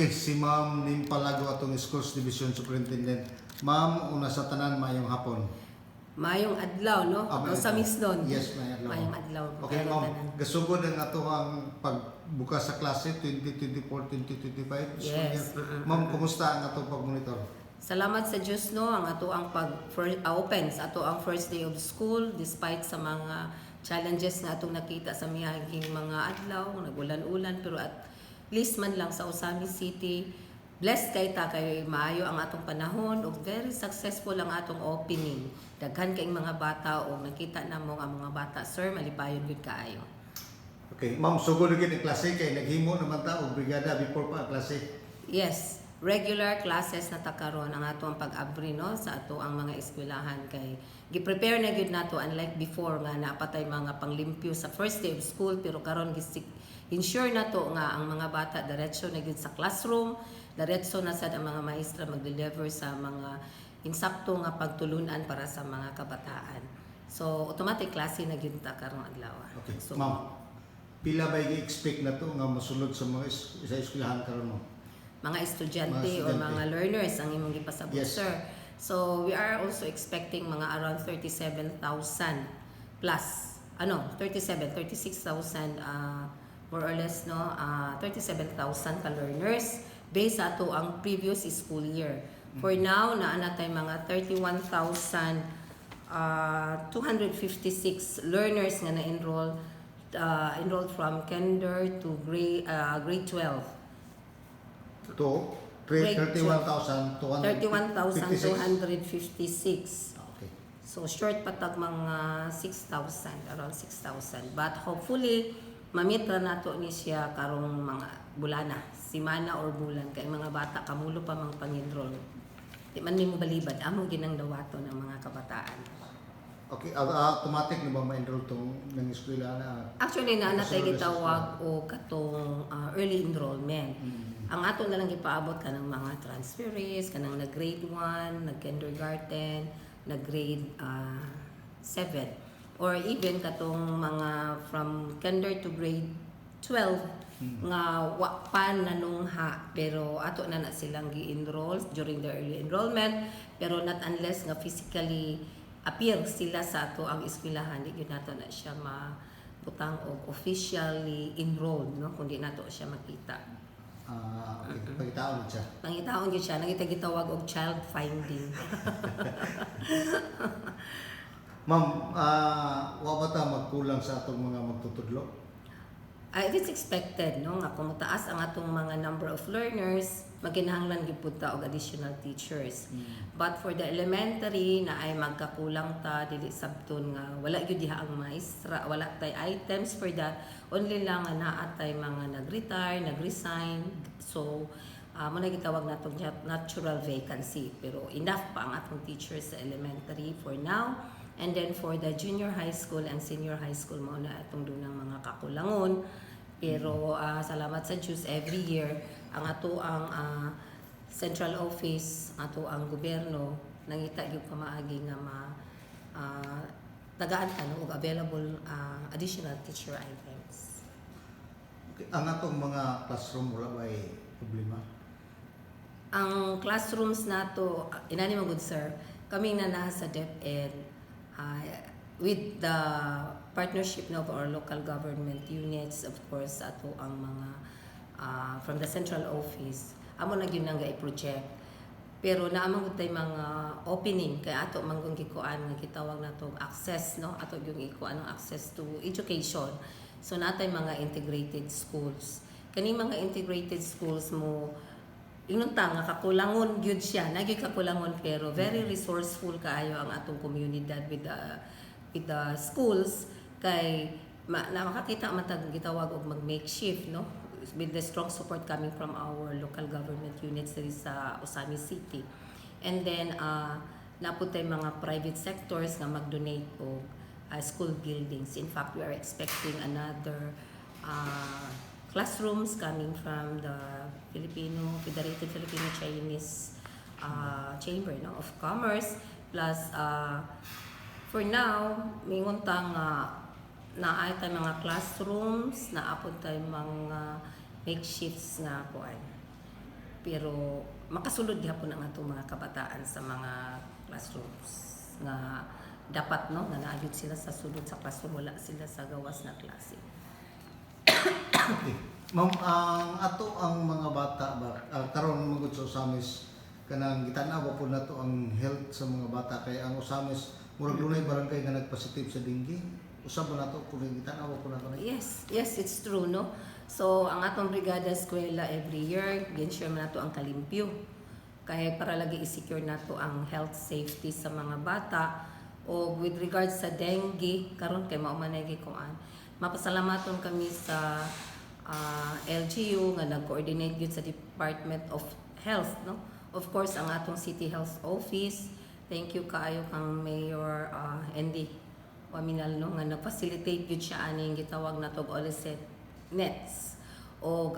Okay, si Ma'am Nim Palago atong Schools Division Superintendent. Ma'am, una sa tanan, mayong hapon. Mayong adlaw, no? O Mayong sa adlaw. misnon. Yes, mayong adlaw. Mayong adlaw. Okay, Ma'am. Tanan. Gasugod ang ato ang pagbukas sa klase 2024-2025 school year. Yes. Ma'am, kumusta ang atong pag-monitor? Salamat sa Diyos, no? Ang ato ang open sa ato ang first day of school despite sa mga challenges na atong nakita sa miyaging mga adlaw, nagulan-ulan, pero at least man lang sa Osamis City, blessed kay ta kay maayo ang atong panahon ug very successful ang atong opening. Daghan kay mga bata o nakita namo ang mga bata, sir, malipayon gud kaayo. Okay, Ma'am, sugod gyud ang klase kay naghimo naman ta og brigada before pa ang klase. Yes, regular classes na ta karon ang ato ang pag-abri, no, sa ato ang mga eskwelahan kay gi-prepare na gyud nato unlike before nga napatay mga panglimpyo sa first day of school, pero karon ensure nato nga ang mga bata diretso na gyud sa classroom, diretso na sad ang mga maestra mag-deliver sa mga insakto nga pagtulunan para sa mga kabataan. So automatic klase na gyud ta karong adlaw. Okay, So, Ma'am. Pila ba i-expect na to nga masulod sa mga sa eskwelahan karon mo? mga estudyante Mga or estudyante. mga learners ang imong gipasabot, Yes. sir. So we are also expecting mga around 37,000 plus 36,000 more or less, no, 37,000 ka learners based sa ato ang previous school year. For now naa tay mga 31,256 learners nga na-enroll enrolled from kinder to grade 12. To Grade 31,256. 31,256. Okay. So short patag mga 6,000, around 6,000. But hopefully mamit ra nato ni siya karong mga bulana, simana or bulan kay mga bata kamulo pa mang pang-enroll. Di man nimo balibad amo ginang dawato ng mga kabataan. Okay, automatic na ba ma-enroll tong ng eskwela na? Actually na natay Kasunod na sa gitawag o katong early enrollment. Mm. Ang ato na lang gipaabot kanang mga transferees, kanang nag-grade 1, nag-kindergarten, nag-grade 7. Or even katong mga from kinder to grade 12 nga wa pa nanungha pero ato na silang gi-enroll during the early enrollment, pero not unless nga physically appear sila sa ato ang eskwelahan, di gyud nato na siya mabutang og officially enrolled, no, kundi nato siya makita. Okay, pagkitaon siya. Nangitaon gyud siya, gitawag og child finding. Ma'am, wa ba ta magkulang sa atong mga magtutudlo? It is expected, no, nga kung mataas ang atong mga number of learners, maginahanglan gyud pud ta og additional teachers. But for the elementary na ay magkakulang ta dili sabton nga wala gyud diha ang maestra, wala tay items for that, only lang nga naa tay mga nag-retire, nag-resign. So mo na gitawag natong natural vacancy, pero enough pa ang atong teachers sa elementary for now. And then for the junior high school and senior high school mo na itong dunang mga kakulangon. Pero salamat sa Diyos, every year ang ato ang central office, ato ang gobyerno nangita gyud ka maagi nga tagaan ka og available additional teacher items. Okay. Ang atong mga classroom wala ba problema? Ang classrooms nato, inani mo good sir, kami na nasa DepEd with the partnership of our local government units, of course, ato ang mga from the central office, amo na gyud nang i-project. Pero naamang gud tay mga opening kay ato manggong gikuan nga gitawag nato access, no, ato gyud ikuan ang access to education. So natay mga integrated schools. Kani mga integrated schools mo inunta nga kakulangon gyud siya, nagyoy kakulangon pero very resourceful kaayo ang atong komunidad with the schools kay makakita man tag gitawag og mag-makeshift, no, with the strong support coming from our local government units diri sa Osamis City. And then naputay mga private sectors nga mag-donate og school buildings. In fact, we are expecting another classrooms coming from the Federated Filipino-Chinese Chamber, no, of Commerce, plus for now mingon ta nga naay tay mga classrooms, naapod tay mga makeshifts nga kuan pero makasulod gyapon ang atong mga kabataan sa mga classrooms nga dapat no nga naayod sila sa sulod sa classroom, wala sila sa gawas na klase. Okay. Ma'am, ang ato ang mga bata ba karon magud sa Osamis kanang gitan-aw po nato ang health sa mga bata kay ang Osamis murag dunay barangay nga nagpositive sa dengue. Usab ba nato kung gitan-aw po nato na. Yes, it's true, no? So, ang atong brigada eskwela every year, gin-share man nato ang kalimpyo. Kaya para lagi i-secure nato ang health safety sa mga bata. O with regards sa dengue, karon kay mao man lagi kuan. Mapasalamaton kami sa LGU nga nag-coordinate gyud sa Department of Health, no? Of course, ang atong City Health Office. Thank you kaayo kang Mayor Andy Waminal, no, nga nag-facilitate gyud siya aning gitawag natog Oliset nets o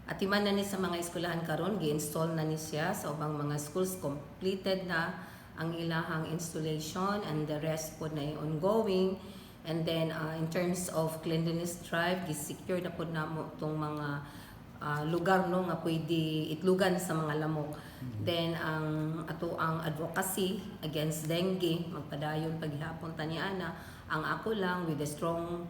atiman na ni sa mga eskwelahan karon gi-install na ni siya sa ubang mga schools, completed na ang ilahang installation and the rest po na ongoing. And then in terms of cleanliness drive, gi-secure na po na mo tong mga lugar no nga pwede itlugan sa mga lamok. Then ang advocacy against dengue magpadayon paghihapon taniana ang ako lang with a strong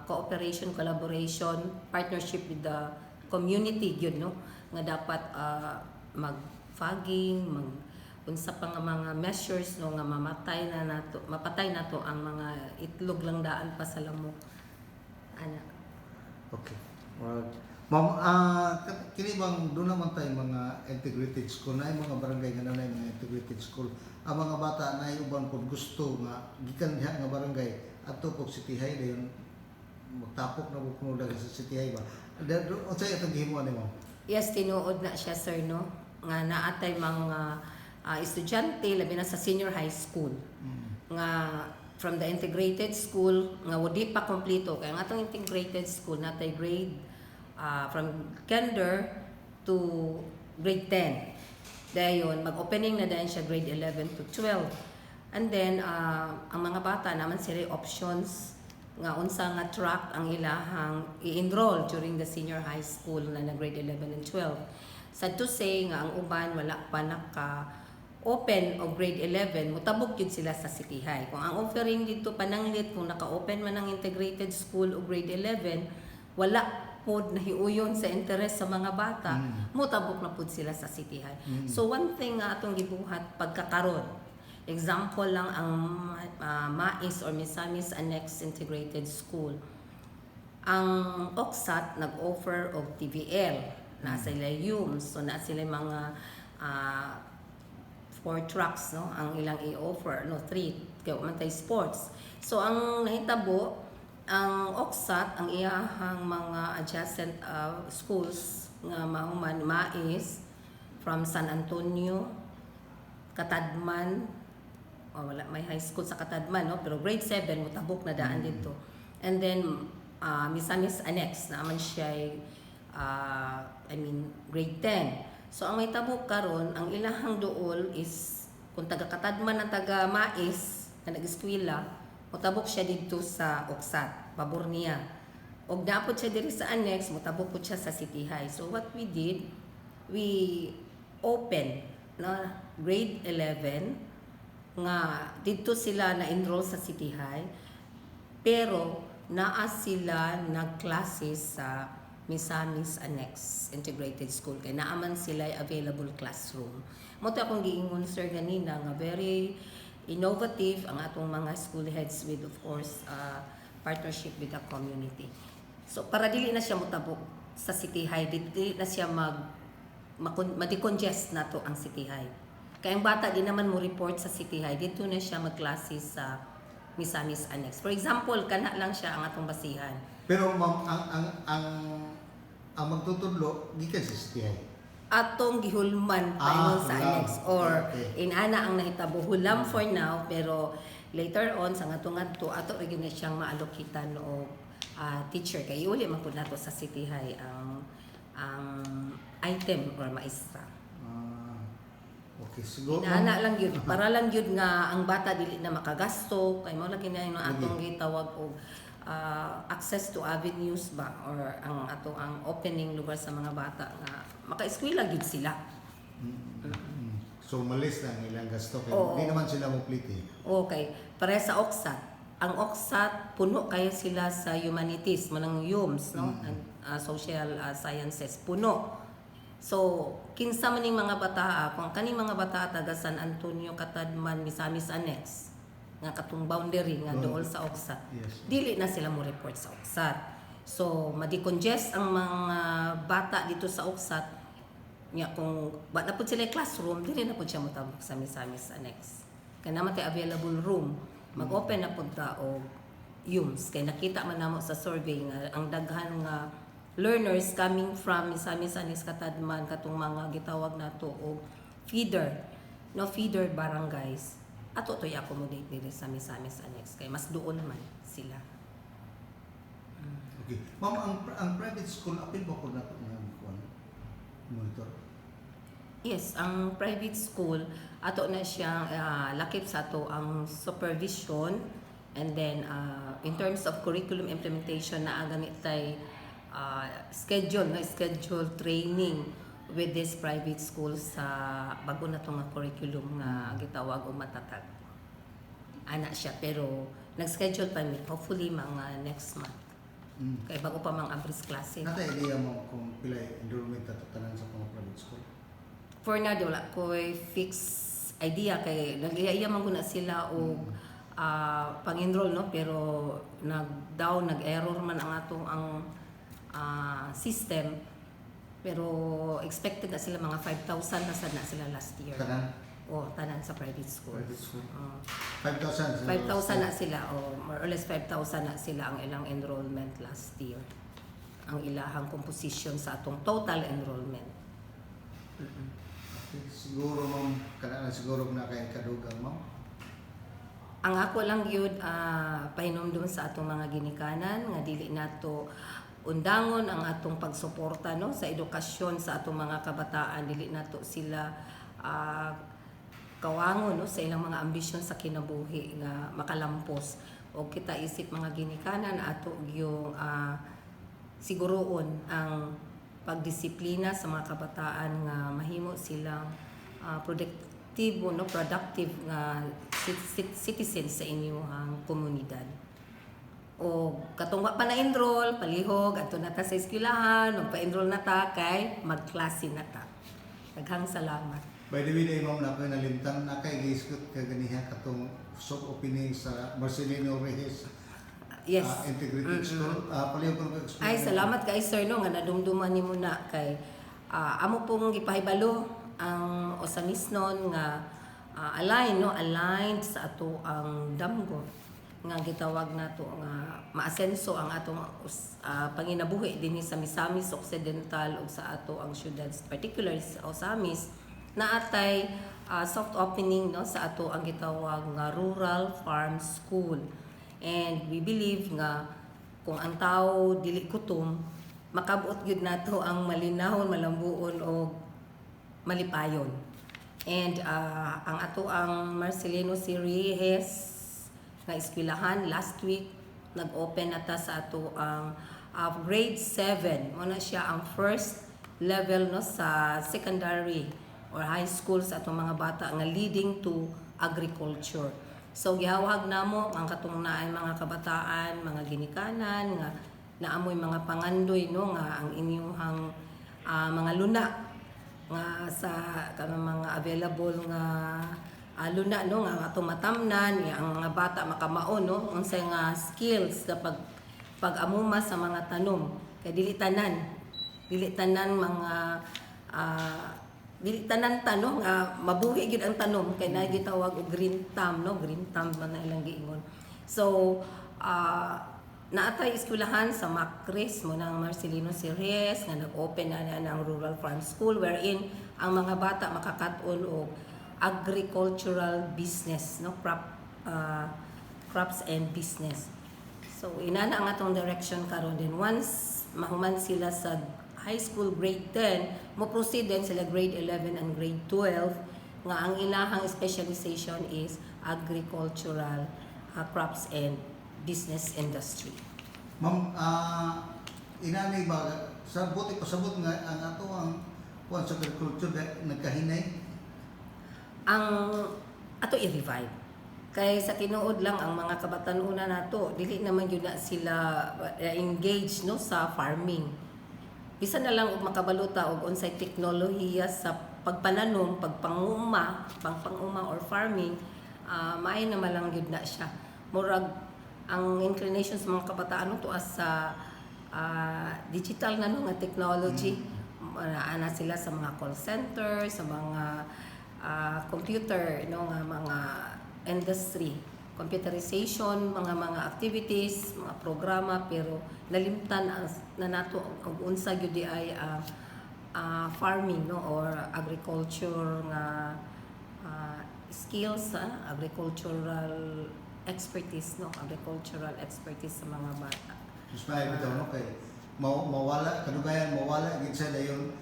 cooperation, collaboration, partnership with the community gyud no nga dapat mag-fogging, unsa pa nga mga measures no nga mapatay nato ang mga itlog lang daan pa sa lamok. Ana. Okay. Ma'am, kini bang doon naman tayo mga integrated school na mga barangay nga nanay mga integrated school. Ang mga bata na uban pod gusto nga gikan diha nga barangay adto pog City High dayon magtapok na bukno daga sa City High ba. Unsay atong gihimo ni mo? Yes, tinuod na siya sir no nga naatay mga estudyante labi na sa senior high school nga from the integrated school nga wadi pa kompleto kay ang atong integrated school natay grade from kinder to grade 10. Dayon mag-opening na din siya grade 11 to 12. And then ang mga bata naman sila options nga unsa nga track ang ilahang i-enroll during the senior high school na grade 11 and 12. Sad to say nga ang uban wala pa naka open o grade 11 mutabok gyud sila sa City High. Kung ang offering dito pananglit kung naka-open man ang integrated school o grade 11 wala pod nahiuyon sa interest sa mga bata, mutabok na pod sila sa City High. So one thing nga atong gibuhat pagkakaron. Example lang ang MAIS or Misamis Annex Integrated School. Ang OCSAT nag-offer of TVL, na sila UMS, so na sila mga 4 tracks no ang ilang i-offer, no 3 kay umantay sports. So ang nahitabo ang OCSAT ang iyahang mga adjacent schools nga mahuman MAIS from San Antonio, Katadman, wala may high school sa Katadman no pero grade 7 mutabok na daan dito. And then Misamis Annex naman siya grade 10. So ang may tabok karon ang ilahang duol is kung taga Katadman ang taga MAIS na nag-eskwela, mutabok siya dito sa OCSAT, pabor niya. Og dapat siya diri sa Annex, mutabok po siya sa City High. So what we did, we open na grade 11 nga dito sila na-enroll sa City High, pero naa sila nagklase sa Misamis Annex Integrated School kay naaman sila available classroom. Moto akong giingon sir ganina nga very innovative ang atong mga school heads with of course partnership with the community. So para dili na siya motabok sa City High, dili na siya ma-decongest nato ang City High. Kaya ang bata di naman mo report sa City High, dito na siya magklase sa Misamis Annex. For example, kana lang siya ang atong basihan. Pero ma'am, ang magtutudlo gikan sa City High. Atong gihulman pa sa Annex or inana ang nahitabo hulam for now, pero later on sa ngadto ato rin na siyang maalokitan o teacher kay uli man pud nato sa City High ang item or maestra. Okay, siguro. Inaana lang yun. Para lang yun nga ang bata dili na makagasto kay mao lagi na yung atong gitawag og access to avenues ba or ang opening lugar sa mga bata nga maka-eskwela gid sila. So malis na ang ilang gasto kay Oo. hindi naman sila mupliti. Okay, para sa OXAT. Ang OXAT puno kayo sila sa humanities, manang UMS, no? And, social sciences puno. So, kinsa man ning mga bata, kung kaning mga bata taga San Antonio, Catadman, Misamis Annex, nga katong boundary nga dool sa OXAT. Yes. Dili na sila mo report sa OXAT. So, madicongest ang mga bata dito sa OXAT. Nga kung ba na pud sila classroom, dili na pud siya motabok sa Misamis Annex. Kaya naman tayo available room, mag-open na pud ta og UMS. Kaya nakita man namo sa survey nga ang daghan nga learners coming from Misamis Annex, Catadman, katong mga gitawag nato og feeder, no, feeder barangays. Ato to i-accommodate diri sa Misamis Annex kay mas duol man sila. Okay. Ma'am, ang private school apil ba ko na monitor? Yes, ang private school ato na siya lakip sa ato ang supervision, and then in terms of curriculum implementation na ganit tay schedule training with this private school sa bago na tong curriculum nga gitawag og matatag. Ana siya pero nag-schedule pa mi hopefully mga next month. Kay bago pa mang abris klase. Nata idea mo kung pila enrollment ato tanan sa mga private school? For now, wala ko fix idea kay nag-iya man guna sila og pang-enroll, no, pero nag-error man ang atong system, pero expected na sila mga 5,000 na sad na sila last year. Tanan? Tanan sa private school. Private school. 5,000? 5,000 na sila, more or less 5,000 na sila ang ilang enrollment last year. Ang ilahang composition sa atong total enrollment. Siguro ma'am, kanaan siguro na kay kadugang ma'am? Ang ako lang yun, pahinumdum sa atong mga ginikanan, nga dili nato undangon ang atong pagsuporta, no, sa edukasyon sa atong mga kabataan. Dili nato sila kawangon, no, sa ilang mga ambisyon sa kinabuhi nga makalampos. O kita isip mga ginikanan ato yung siguroon ang pagdisiplina sa mga kabataan nga mahimo silang produktibo, no, productive nga citizens sa inyong komunidad. O katong wa pa na-enroll, palihog ato na ta sa eskwelahan, magpa-enroll na ta kay magklase na ta. Daghang salamat. By the way, ma'am, na ako'y nalimtan na kay giskot kaganiha katong opening sa Marcelino Reyes Yes. Integrated School. Palihog ko na Ay, salamat kay sir, no, nga nadumduman nimo na kay amo pong gipahibalo ang osamisnon nga aligned sa ato ang damgo nga gitawag nato nga maasenso ang atong panginabuhi dinhi sa Misamis Occidental ug sa ato ang syudad, particularly sa Osamis, na atay soft opening, no, sa ato ang gitawag nga Rural Farm School. And we believe nga kung ang tao dili kutom, makabuot gyud nato ang malinahon, malambuon o malipayon. And ang ato ang Marcelino Reyes nga eskwelahan last week nag-open na ta sa ato ang grade 7. Mo na siya ang first level, no, sa secondary or high school sa atong mga bata nga leading to agriculture. So gihawag namo ang katong naay mga kabataan, mga ginikanan nga naamoy mga pangandoy, no, nga ang inyong mga luna nga sa kanang mga available nga luna, no, nga atong matamnan ang mga bata makamaon, no, unsay nga skills sa pag-amuma sa mga tanom. Kay dili tanan mga dili tanan tanong mabuhi gid ang tanom kay nagitawag og green thumb, no, green thumb man na ilang giingon. So naatay eskwelahan sa Macris mo ng Marcelino Reyes nga nag-open na ng Rural Farm School wherein ang mga bata makakaton og agricultural business, no, crops and business. So inana ang atong direction karon. Then once mahuman sila sa high school grade 10, mo proceed din sila grade 11 and grade 12 nga ang ilahang specialization is agricultural crops and business industry. Ma'am, inani ba sa buti pasabot nga ang ato ang kuan sa agriculture nagkahinay? Ang ato i-revive. Kay sa tinuod lang ang mga kabatanunan nato, dili naman yun na sila engaged no sa farming. Bisa na lang og makabaluta og unsay teknolohiya sa pagpananom, pangpanguma or farming, maay na malang yun na siya. Murag ang inclination sa mga kabataan to as sa digital na no nga technology. Ana sila sa mga call center, sa mga computer no nga mga industry, computerization, mga activities, mga programa, pero nalimtan na nato ang unsa gyud di ay farming no or agriculture nga skills, agricultural expertise no, agricultural expertise sa mga bata. Mas maayo bitaw no kay mawala kadugayan mawala gid sa dayon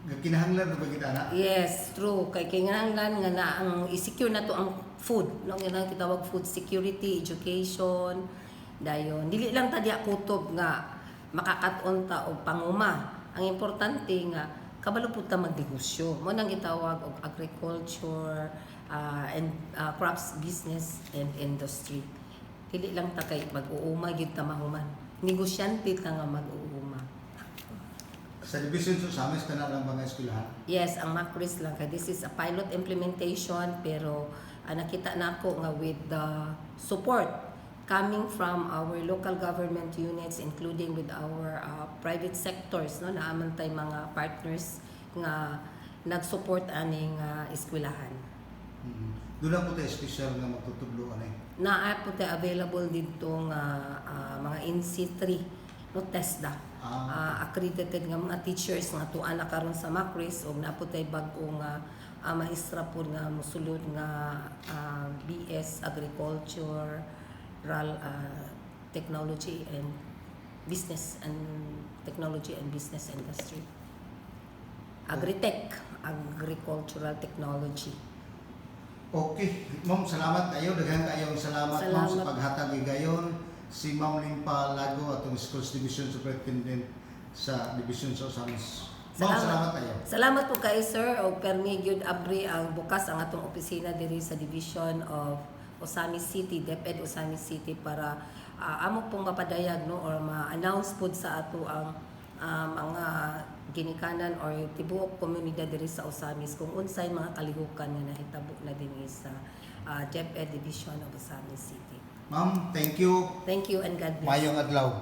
kinahanglan na bagid ana. Yes, true. Kay kinahanglan nga na ang i-secure na to ang food. No, nga kitawag food security, education, dayon. Dili lang ta diya kutob nga makakat-on ta og panguma. Ang importante nga kabalo pud ta magnegosyo. Mo nang gitawag og agriculture and crops business and industry. Dili lang ta kay mag-uuma gyud ta mahuman. Negosyante ta nga mag-uuma. Sa division sa amin kana lang mga eskwelahan. Yes, ang MACRIS lang. Kaya this is a pilot implementation pero nakita na ako nga with the support coming from our local government units including with our private sectors no naaman tay mga partners nga nag-support aning eskwelahan. Doon lang po tayo special nga magtutudlo ani. Naa po tayo available dito nga mga NC3 no TESDA. Accredited nga mga teachers nga tuan na karon sa MACRIS og napo tay bag-o nga maestra po nga mosulod nga BS Agriculture Technology and Business and Technology and Business Industry. Agritech, Agricultural Technology. Okay, ma'am, salamat kayo. Daghang kayong salamat ma'am sa paghatag gayon. Si Ma'am Limpa Lago atong Schools Division Superintendent sa Division sa Osamis. Ma'am, salamat kayo. Salamat po kayo sir og permi gyud abri ang bukas ang atong opisina diri sa Division of Osamis City, DepEd Osamis City para amo pong mapadayag no or ma-announce pud sa ato ang mga ginikanan or tibuok komunidad diri sa Osamis kung unsay mga kalihukan nga nahitabo na dinhi sa DepEd Division of Osamis City. Ma'am, thank you. Thank you and God bless. Mayong adlaw.